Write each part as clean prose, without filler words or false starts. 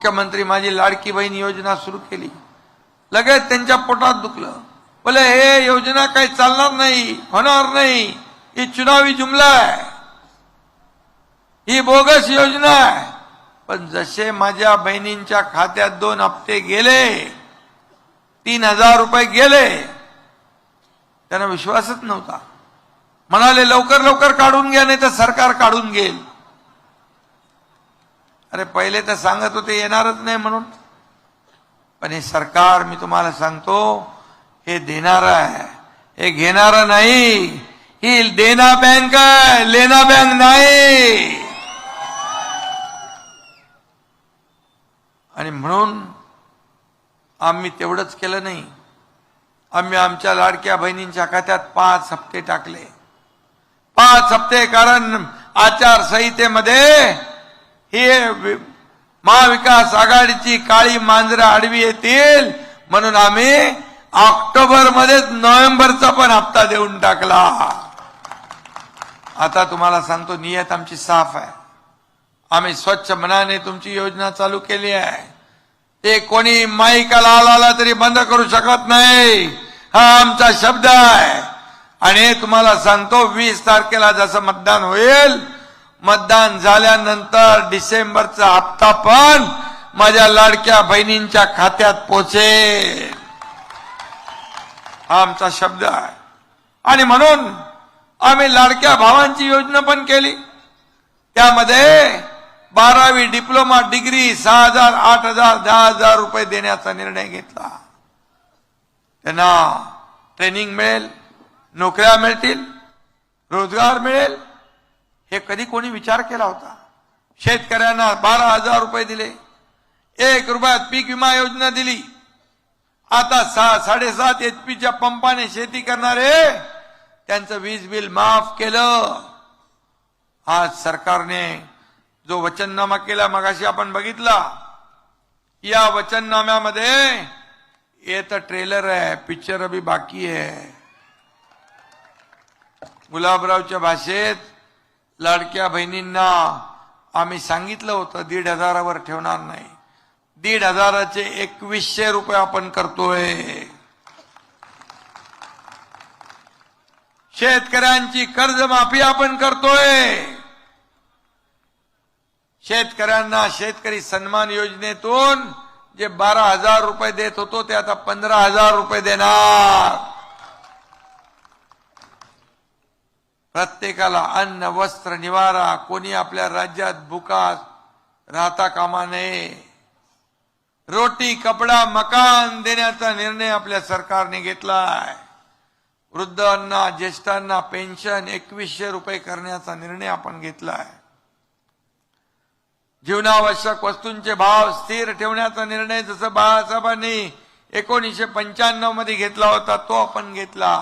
मुख्यमंत्री माझी लाडकी बहीण योजना सुरू केली, लगेच त्यांच्या पोटात दुखलं. बोले हे योजना काही चालणार नाही, होणार नाही, ही चुनावी जुमला आहे, ही बोगस योजना आहे. पण जसे माझ्या बहिणींच्या खात्यात 2 हप्ते गेले, 3000 रुपये गेले, त्यांना विश्वासच नव्हता. म्हणाले लवकर लवकर काढून घ्या, नाही तर सरकार काढून घेईल. अरे पहिले तर सांगत होते येणारच नाही म्हणून. पण हे सरकार, मी तुम्हाला सांगतो, हे देणार आहे, हे घेणार नाही. ही देना बँक आहे, लेना बँक नाही. आणि म्हणून आम्ही तेवढंच केलं नाही, आम्ही आमच्या लाडक्या बहिणींच्या खात्यात 5 हप्ते टाकले. 5 हप्ते, कारण आचारसंहितेमध्ये हे महाविकास आघाडीची काळी मांजरं आडवी येतील म्हणून आम्ही ऑक्टोबर मध्येच नोव्हेंबरचा पण हप्ता देऊन टाकला. आता तुम्हाला सांगतो, नियत आमची साफ आहे. आम्ही स्वच्छ मनाने तुमची योजना चालू केली आहे. ते कोणी माईकाला आला तरी बंद करू शकत नाही, हा आमचा शब्द आहे. आणि तुम्हाला सांगतो, 20 तारखेला जसं मतदान होईल, मतदान झाल्यानंतर डिसेंबरचा हप्ता पण माझ्या लाडक्या बहिणींच्या खात्यात पोहोचेल, हा आमचा शब्द आहे. आणि म्हणून आम्ही लाडक्या भावांची योजना पण केली. त्यामध्ये 12वी डिप्लोमा डिग्री 6000, 8000, 10000 रुपये देण्याचा निर्णय घेतला. त्यांना ट्रेनिंग मिळेल, नोकऱ्या मिळतील, रोजगार मिळेल. हे कधी कोणी विचार केला होता? शेतकऱ्यांना 12000 रुपये दिले, 1 रुपयात पीक विमा योजना दिली. आता 7.5 HP पंपाने शेती करणारे, त्यांचं वीज बिल माफ केलं. आज सरकारने जो वचननामा केला, मगाशी आपण बघितला, या वचननाम्यामध्ये हे तर ट्रेलर आहे, पिक्चर अभी बाकी आहे. गुलाबरावच्या भाषेत लाडक्या बहिणींना आम्ही सांगितलं होतं 1500 ठेवणार नाही, 1500चे 2100 रुपये आपण करतोय. शेतकऱ्यांची कर्जमाफी आपण करतोय. शेतकऱ्यांना शेतकरी सन्मान योजनेतून जे 12000 रुपये देत होतो, ते आता 15000 रुपये देणार. प्रत्येकाला अन्न, वस्त्र, निवारा, कोणी आपल्या राज्यात भुका राहता कामा नये. रोटी, कपडा, मकान देण्याचा निर्णय आपल्या सरकारने घेतलाय. वृद्धांना, ज्येष्ठांना पेन्शन 2100 रुपये करण्याचा निर्णय आपण घेतलाय. जीवनावश्यक वस्तूंचे भाव स्थिर ठेवण्याचा निर्णय जसं बाळासाहेबांनी 1995 मध्ये घेतला होता, तो आपण घेतला.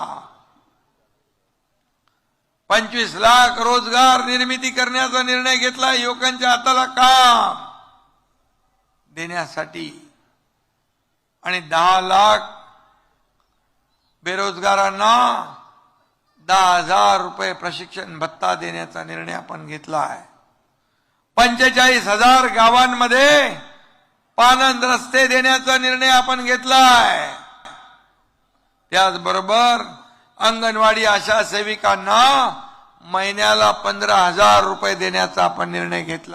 25 लाख रोजगार निर्मिती करण्याचा निर्णय घेतला, युवकांच्या हाताला काम देण्यासाठी. आणि 10 लाख बेरोजगारांना 10000 रुपये प्रशिक्षण भत्ता देण्याचा निर्णय आपण घेतला आहे. 45000 गावांमध्ये पाणंद रस्ते देण्याचा निर्णय आपण घेतलाय. त्याचबरोबर अंगणवाडी आशा सेविकांना महिन्याला 15000 रुपये देण्याचा आपण निर्णय घेतला.